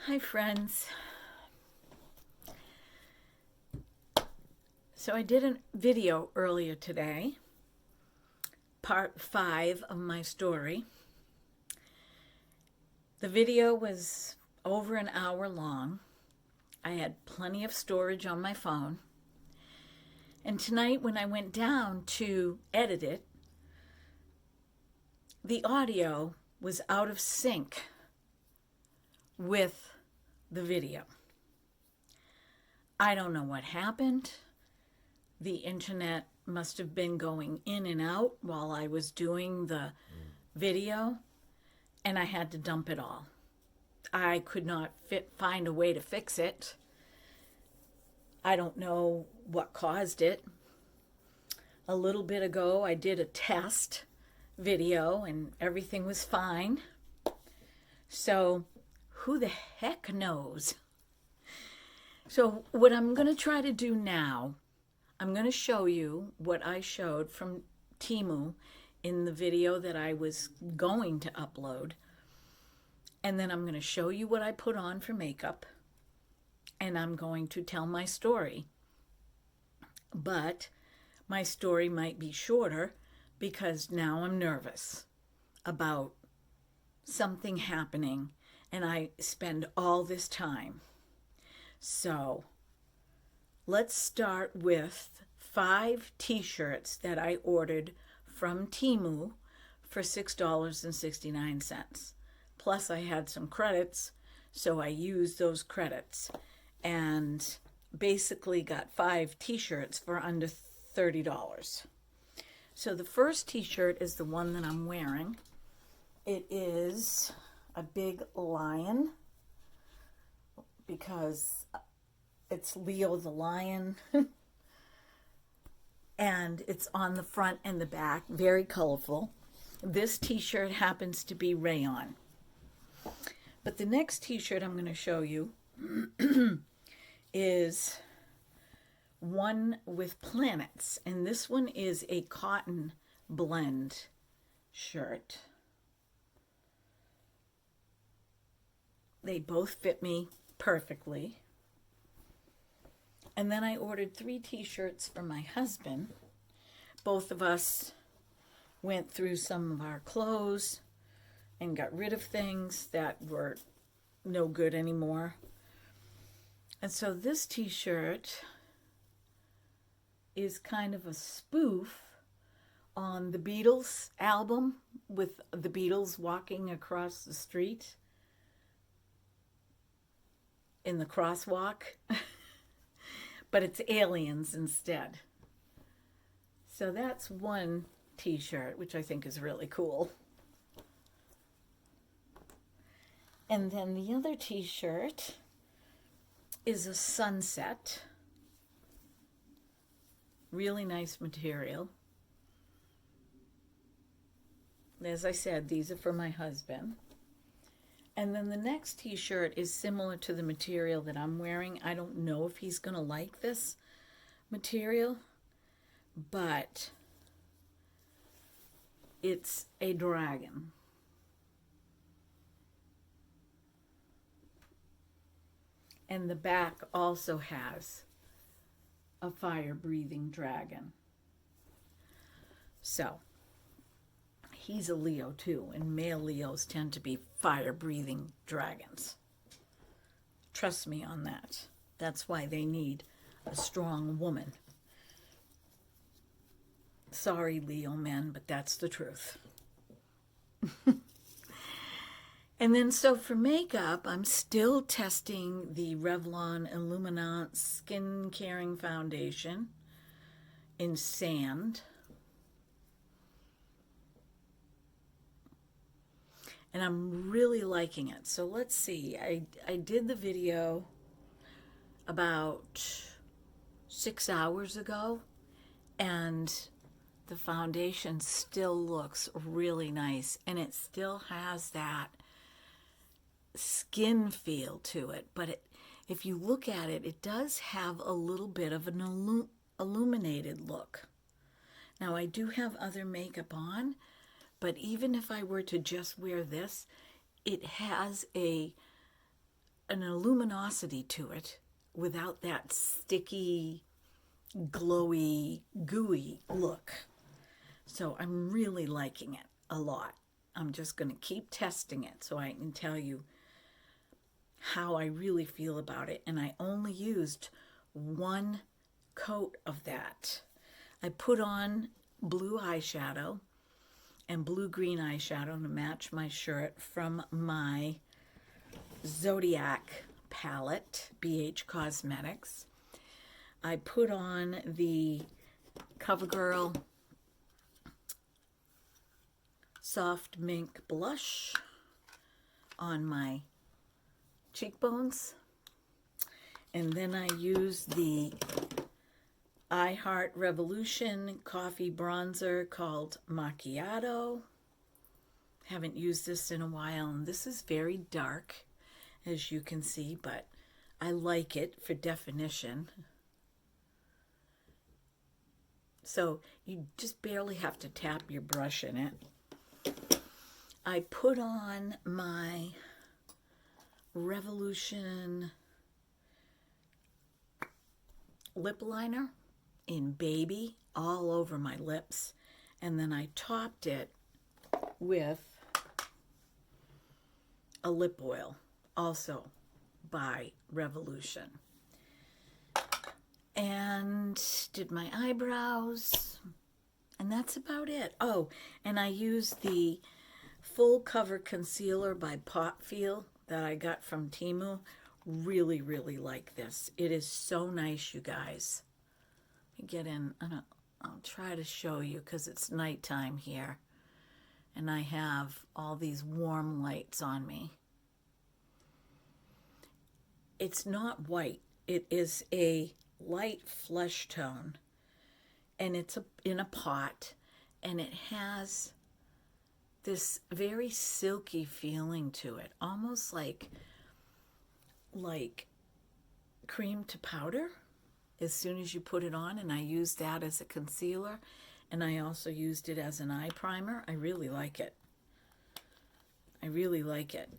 Hi friends. So I did a video earlier today, part 5 of my story. The video was over an hour long. I had plenty of storage on my phone. And tonight when I went down to edit it, the audio was out of sync with the video. I don't know what happened. The internet must have been going in and out while I was doing the video, and I had to dump it all. I could not find a way to fix it. I don't know what caused it. A little bit ago, I did a test video, and everything was fine. So, who the heck knows? So, what I'm going to try to do now, I'm going to show you what I showed from Teemu in the video that I was going to upload. And then I'm going to show you what I put on for makeup. And I'm going to tell my story. But my story might be shorter because now I'm nervous about something happening. And I spend all this time. So let's start with 5 t-shirts that I ordered from Teemu for $6.69. Plus I had some credits, so I used those credits and basically got 5 t-shirts for under $30. So the first t-shirt is the one that I'm wearing. It is a big lion because it's Leo the lion. And it's on the front and the back, very colorful. This t-shirt happens to be rayon. But the next t-shirt I'm going to show you is one with planets. And this one is a cotton blend shirt. They both fit me perfectly. And then I ordered 3 t-shirts for my husband. Both of us went through some of our clothes and got rid of things that were no good anymore. And so this t-shirt is kind of a spoof on the Beatles album with the Beatles walking across the street in the crosswalk. But it's aliens instead. So that's one t-shirt, which I think is really cool. And then the other t-shirt is a sunset. Really nice material. As I said, these are for my husband. And then the next t-shirt is similar to the material that I'm wearing. I don't know if he's going to like this material, but it's a dragon. And the back also has a fire-breathing dragon. So he's a Leo too, and male Leos tend to be fire-breathing dragons. Trust me on that. That's why they need a strong woman. Sorry, Leo men, but that's the truth. And then so for makeup, I'm still testing the Revlon Luminance Skin Caring Foundation in Sand. And I'm really liking it. So let's see. I did the video about 6 hours ago, and the foundation still looks really nice. And it still has that skin feel to it. But if you look at it, it does have a little bit of an illuminated look. Now, I do have other makeup on, but even if I were to just wear this, it has a an luminosity to it without that sticky, glowy, gooey look. So I'm really liking it a lot. I'm just going to keep testing it so I can tell you how I really feel about it. And I only used one coat of that. I put on blue eyeshadow and blue-green eyeshadow to match my shirt from my Zodiac palette, BH Cosmetics. I put on the CoverGirl Soft Mink Blush on my cheekbones. And then I use the I Heart Revolution coffee bronzer called Macchiato. Haven't used this in a while, and this is very dark, as you can see, but I like it for definition. So you just barely have to tap your brush in it. I put on my Revolution lip liner in Baby all over my lips, and then I topped it with a lip oil, also by Revolution, and did my eyebrows, and that's about it. Oh, and I used the full cover concealer by Potfeel that I got from Teemu. Really, really like this. It is so nice, you guys. Let me get in. I'll try to show you because it's nighttime here, and I have all these warm lights on me. It's not white. It is a light flesh tone, and it's in a pot, and it has this very silky feeling to it, almost like cream to powder as soon as you put it on. And I used that as a concealer, and I also used it as an eye primer. I really like it. I really like it.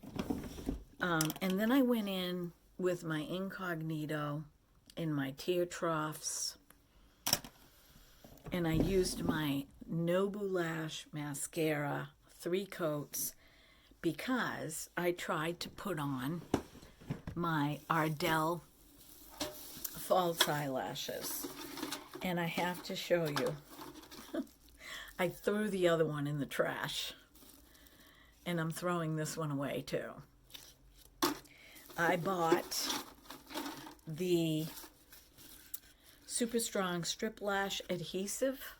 And then I went in with my Incognito in my tear troughs, and I used my Nobu Lash mascara, 3 coats, because I tried to put on my Ardell false eyelashes, and I have to show you. I threw the other one in the trash, and I'm throwing this one away too. I bought the Super Strong Strip Lash Adhesive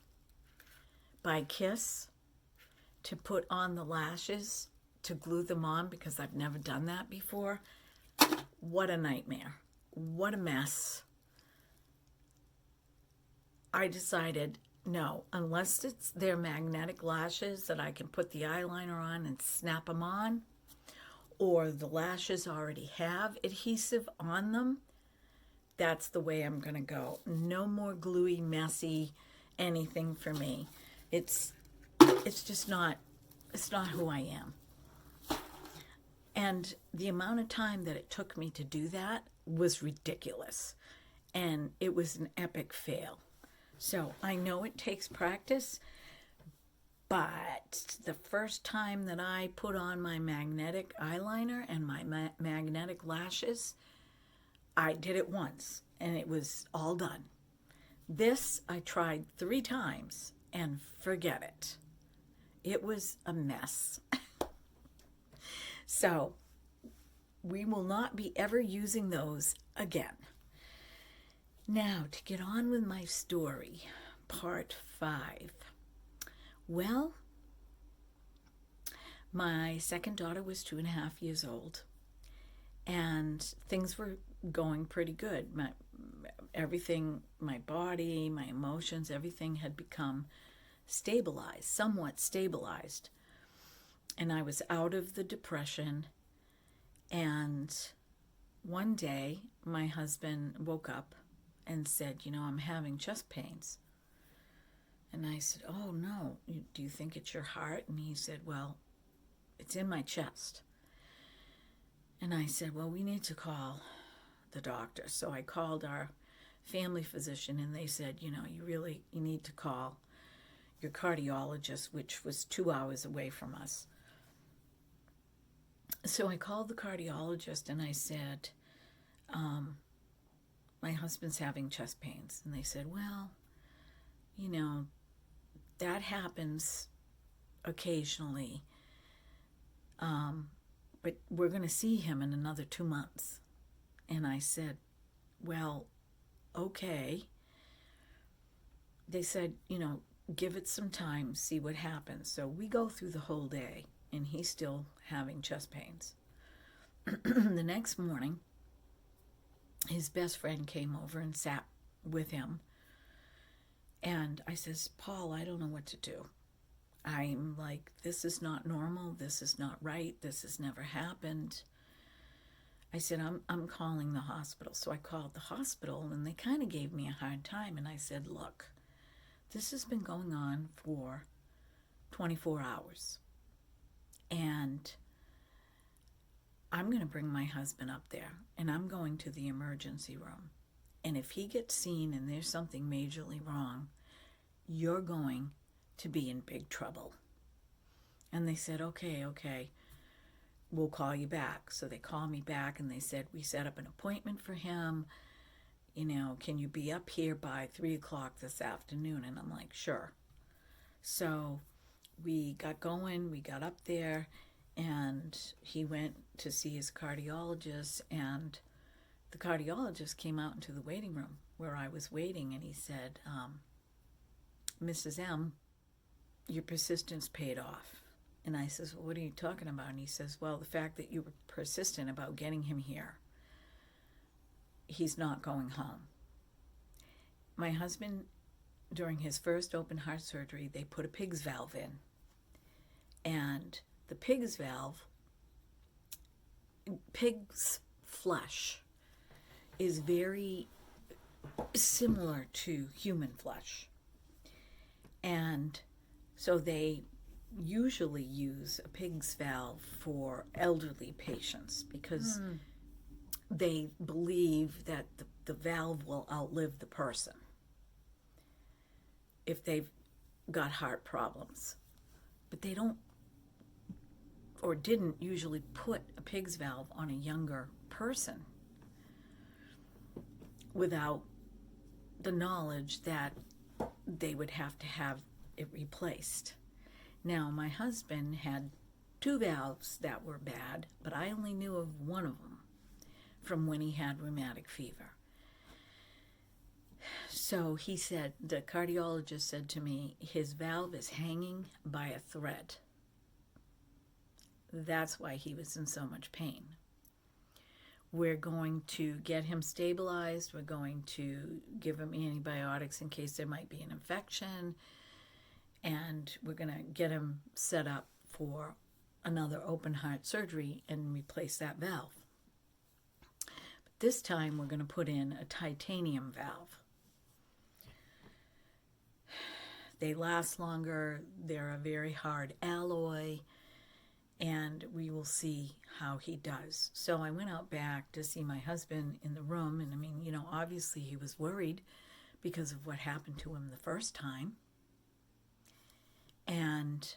by Kiss to put on the lashes, to glue them on, because I've never done that before. What a nightmare. What a mess. I decided, no, unless they're magnetic lashes that I can put the eyeliner on and snap them on, or the lashes already have adhesive on them, that's the way I'm going to go. No more gluey, messy anything for me. It's just not, it's not who I am. And the amount of time that it took me to do that was ridiculous. And it was an epic fail. So I know it takes practice, but the first time that I put on my magnetic eyeliner and my magnetic lashes, I did it once and it was all done. This I tried 3 times and forget it. It was a mess. So we will not be ever using those again. Now, to get on with my story, part 5. Well, my second daughter was 2.5 years old, and things were going pretty good. Everything, my body, my emotions, everything had become stabilized, somewhat stabilized. And I was out of the depression, and one day my husband woke up and said, you know, I'm having chest pains. And I said, oh no, do you think it's your heart? And he said, well, it's in my chest. And I said, well, we need to call the doctor. So I called our family physician, and they said, you need to call your cardiologist, which was 2 hours away from us. So I called the cardiologist and I said, my husband's having chest pains. And they said, well, that happens occasionally, but we're going to see him in another 2 months. And I said, well, okay. They said, give it some time, see what happens. So we go through the whole day, and he's still having chest pains. The next morning, his best friend came over and sat with him. And I says, Paul, I don't know what to do. I'm like, this is not normal. This is not right. This has never happened. I said, I'm calling the hospital. So I called the hospital, and they kind of gave me a hard time. And I said, look, this has been going on for 24 hours. And I'm going to bring my husband up there, and I'm going to the emergency room. And if he gets seen and there's something majorly wrong, you're going to be in big trouble. And they said, okay, we'll call you back. So they called me back, and they said, we set up an appointment for him. Can you be up here by 3 o'clock this afternoon? And I'm like, sure. So we got going, we got up there, and he went to see his cardiologist, and the cardiologist came out into the waiting room where I was waiting, and he said, Mrs. M, your persistence paid off. And I says, well, what are you talking about? And he says, well, the fact that you were persistent about getting him here, he's not going home. My husband, during his first open heart surgery, they put a pig's valve in. And the pig's valve, pig's flesh, is very similar to human flesh. And so they usually use a pig's valve for elderly patients because they believe that the valve will outlive the person if they've got heart problems. But they don't, or didn't usually put a pig's valve on a younger person without the knowledge that they would have to have it replaced. Now, my husband had 2 valves that were bad, but I only knew of one of them from when he had rheumatic fever. So he said, the cardiologist said to me, his valve is hanging by a thread. That's why he was in so much pain. We're going to get him stabilized. We're going to give him antibiotics in case there might be an infection. And we're going to get him set up for another open heart surgery and replace that valve. But this time we're going to put in a titanium valve. They last longer. They're a very hard alloy. And we will see how he does. So I went out back to see my husband in the room. And I mean, obviously he was worried because of what happened to him the first time. And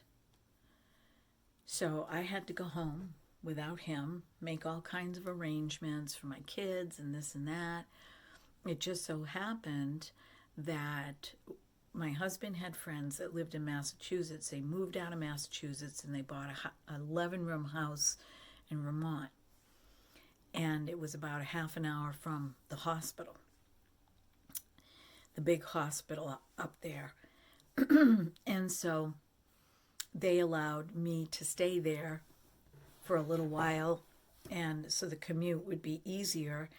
so I had to go home without him, make all kinds of arrangements for my kids and this and that. It just so happened that my husband had friends that lived in Massachusetts. They moved out of Massachusetts and they bought an 11-room house in Vermont. And it was about a half an hour from the hospital, the big hospital up there. And so they allowed me to stay there for a little while, and so the commute would be easier.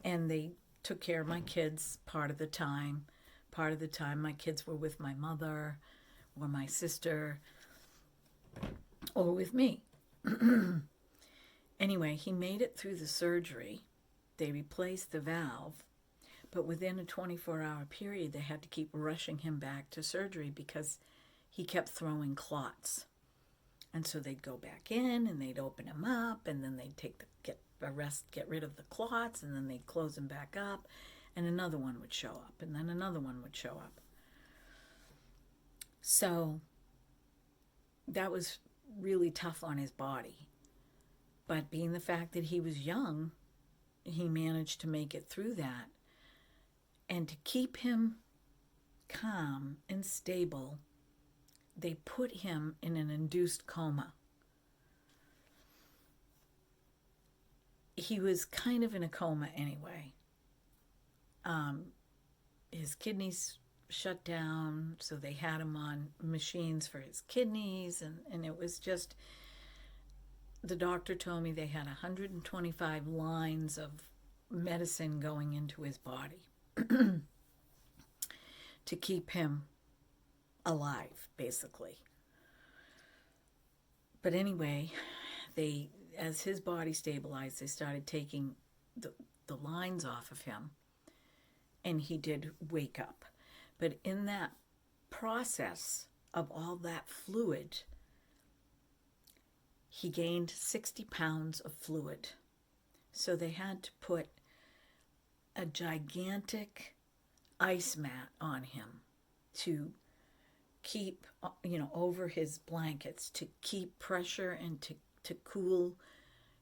And they took care of my kids part of the time. Part of the time my kids were with my mother or my sister or with me. Anyway, he made it through the surgery. They replaced the valve, but within a 24-hour period, they had to keep rushing him back to surgery because he kept throwing clots. And so they'd go back in and they'd open him up, and then they'd get get rid of the clots, and then they'd close them back up, and another one would show up, and then another one would show up. So that was really tough on his body. But being the fact that he was young, he managed to make it through that. And to keep him calm and stable, they put him in an induced coma. He was kind of in a coma anyway. His kidneys shut down, so they had him on machines for his kidneys, and it was just, the doctor told me they had 125 lines of medicine going into his body to keep him alive, basically. But anyway, as his body stabilized, they started taking the lines off of him, and he did wake up. But in that process of all that fluid, he gained 60 pounds of fluid. So they had to put a gigantic ice mat on him to keep, over his blankets, to keep pressure and to cool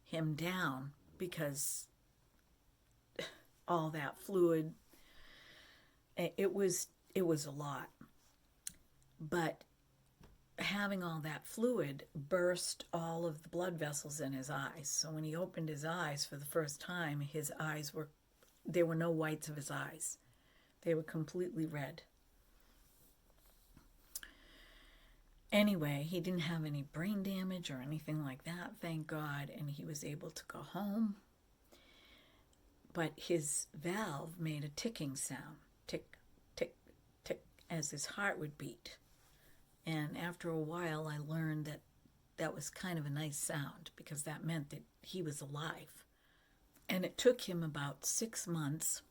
him down, because all that fluid, it was a lot. But having all that fluid burst all of the blood vessels in his eyes. So when he opened his eyes for the first time, there were no whites of his eyes. They were completely red. Anyway, he didn't have any brain damage or anything like that, thank God, and he was able to go home. But his valve made a ticking sound, tick, tick, tick, as his heart would beat. And after a while, I learned that was kind of a nice sound, because that meant that he was alive. And it took him about 6 months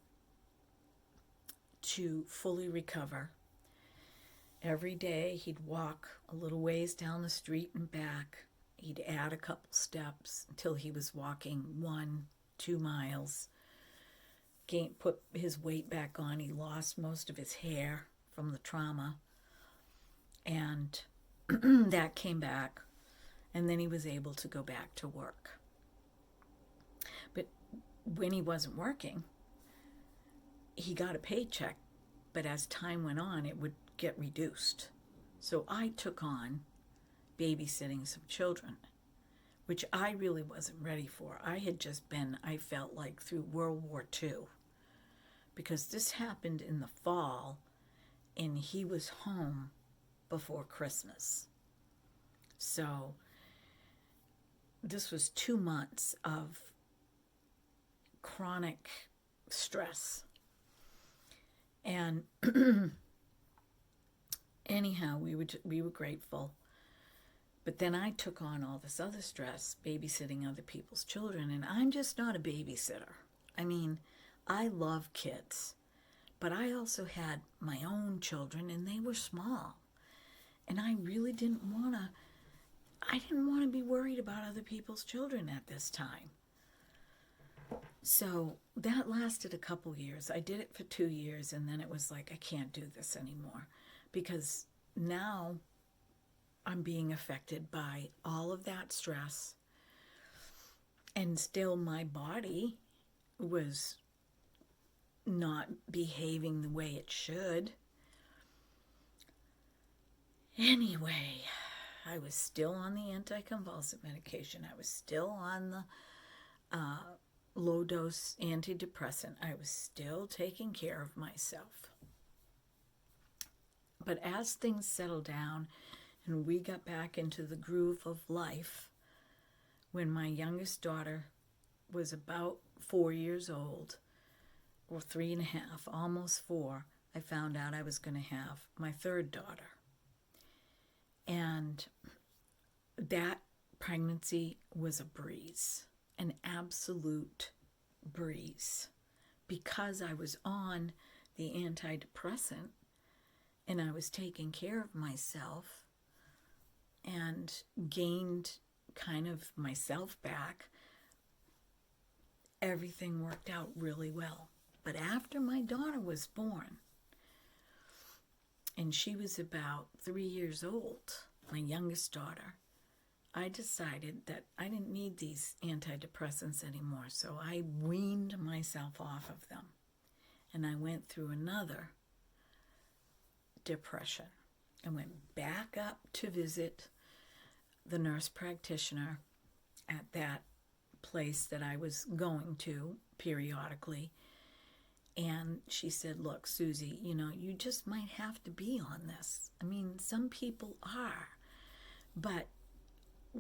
to fully recover. Every day he'd walk a little ways down the street and back. He'd add a couple steps until he was walking 1-2 miles. Put his weight back on. He lost most of his hair from the trauma. And that came back. And then he was able to go back to work. But when he wasn't working, he got a paycheck. But as time went on, it would get reduced. So I took on babysitting some children, which I really wasn't ready for. I had just been, I felt like, through World War II, because this happened in the fall, and he was home before Christmas. So this was 2 months of chronic stress. And anyhow, we were grateful. But then I took on all this other stress, babysitting other people's children, and I'm just not a babysitter. I mean, I love kids, but I also had my own children, and they were small. And I really didn't want to be worried about other people's children at this time. So that lasted a couple years. I did it for 2 years, and then it was like, I can't do this anymore, because now I'm being affected by all of that stress, and still my body was not behaving the way it should. Anyway, I was still on the anticonvulsant medication. I was still on the low-dose antidepressant. I was still taking care of myself. But as things settled down and we got back into the groove of life, when my youngest daughter was about 4 years old, or 3.5, almost 4, I found out I was going to have my third daughter. And that pregnancy was a breeze, an absolute breeze, because I was on the antidepressant and I was taking care of myself and gained kind of myself back. everything worked out really well. But after my daughter was born, and she was about 3 years old, my youngest daughter, I decided that I didn't need these antidepressants anymore, so I weaned myself off of them. And I went through another depression and went back up to visit the nurse practitioner at that place that I was going to periodically. And she said, look, Susie, you just might have to be on this. I mean, some people are, but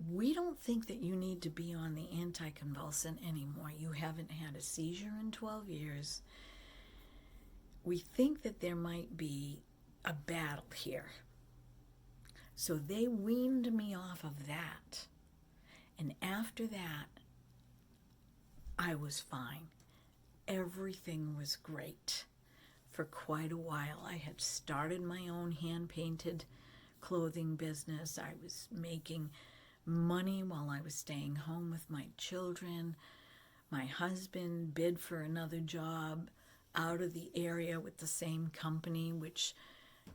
we don't think that you need to be on the anticonvulsant anymore. You haven't had a seizure in 12 years. We think that there might be a battle here. So they weaned me off of that. And after that, I was fine. Everything was great. For quite a while, I had started my own hand-painted clothing business. I was making money while I was staying home with my children. My husband bid for another job out of the area with the same company, which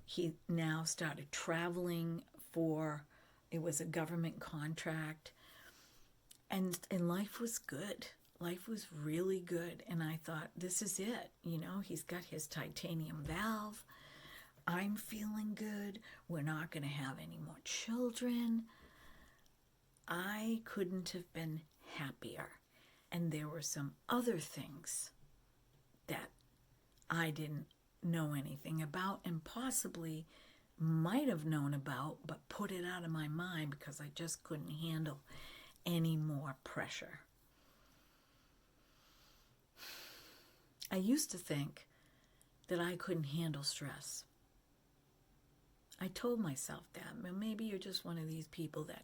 he now started traveling for. It was a government contract. And life was good. Life was really good. And I thought, this is it. He's got his titanium valve. I'm feeling good. We're not going to have any more children. I couldn't have been happier. And there were some other things that I didn't know anything about and possibly might have known about, but put it out of my mind because I just couldn't handle any more pressure. I used to think that I couldn't handle stress. I told myself that. Well, maybe you're just one of these people that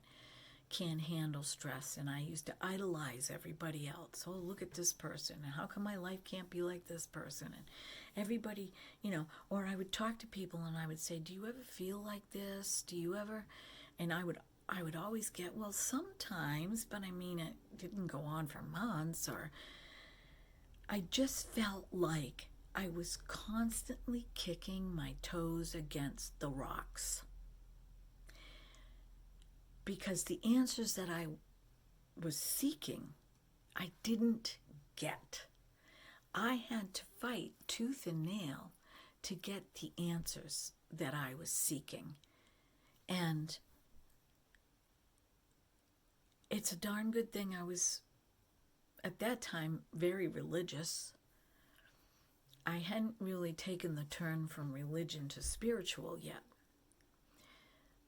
can't handle stress. And I used to idolize everybody else. Oh, look at this person. And how come my life can't be like this person? And everybody, or I would talk to people and I would say, do you ever feel like this? Do you ever? And I would always get, well, sometimes, but I mean, it didn't go on for months. Or I just felt like I was constantly kicking my toes against the rocks. Because the answers that I was seeking, I didn't get. I had to fight tooth and nail to get the answers that I was seeking. And it's a darn good thing I was, at that time, very religious. I hadn't really taken the turn from religion to spiritual yet.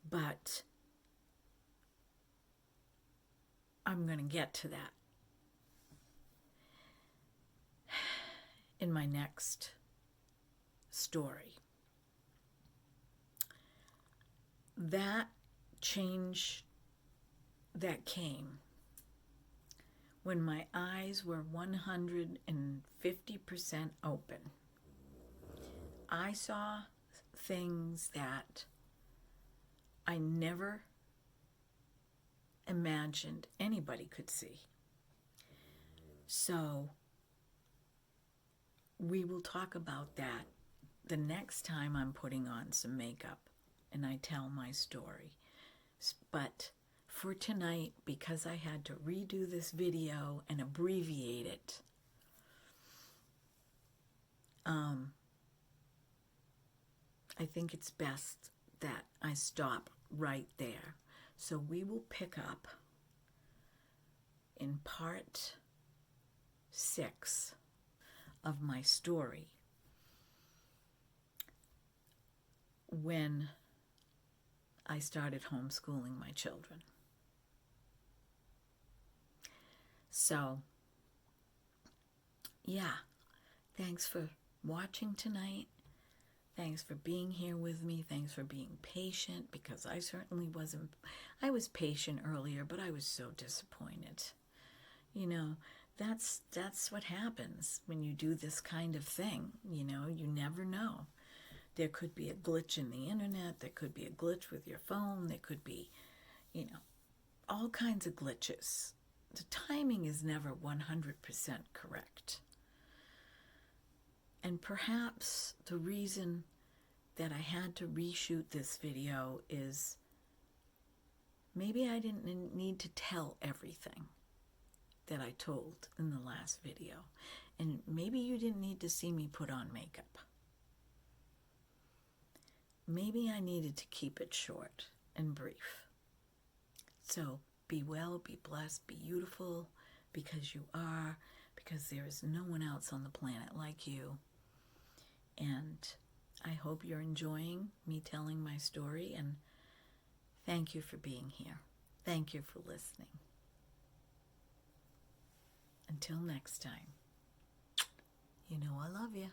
But I'm going to get to that in my next story. That change that came when my eyes were 150% open. I saw things that I never imagined anybody could see. So we will talk about that the next time I'm putting on some makeup and I tell my story. But for tonight, because I had to redo this video and abbreviate it, I think it's best that I stop right there. So we will pick up in part 6 of my story when I started homeschooling my children. So, yeah, thanks for watching tonight. Thanks for being here with me. Thanks for being patient, because I certainly wasn't. I was patient earlier, but I was so disappointed. That's what happens when you do this kind of thing. You never know. There could be a glitch in the internet. There could be a glitch with your phone. There could be, all kinds of glitches. the timing is never 100% correct. And perhaps the reason that I had to reshoot this video is maybe I didn't need to tell everything that I told in the last video. And maybe you didn't need to see me put on makeup. Maybe I needed to keep it short and brief. So be well, be blessed, be beautiful, because you are, because there is no one else on the planet like you. And I hope you're enjoying me telling my story, and thank you for being here. Thank you for listening. Until next time, you know I love you.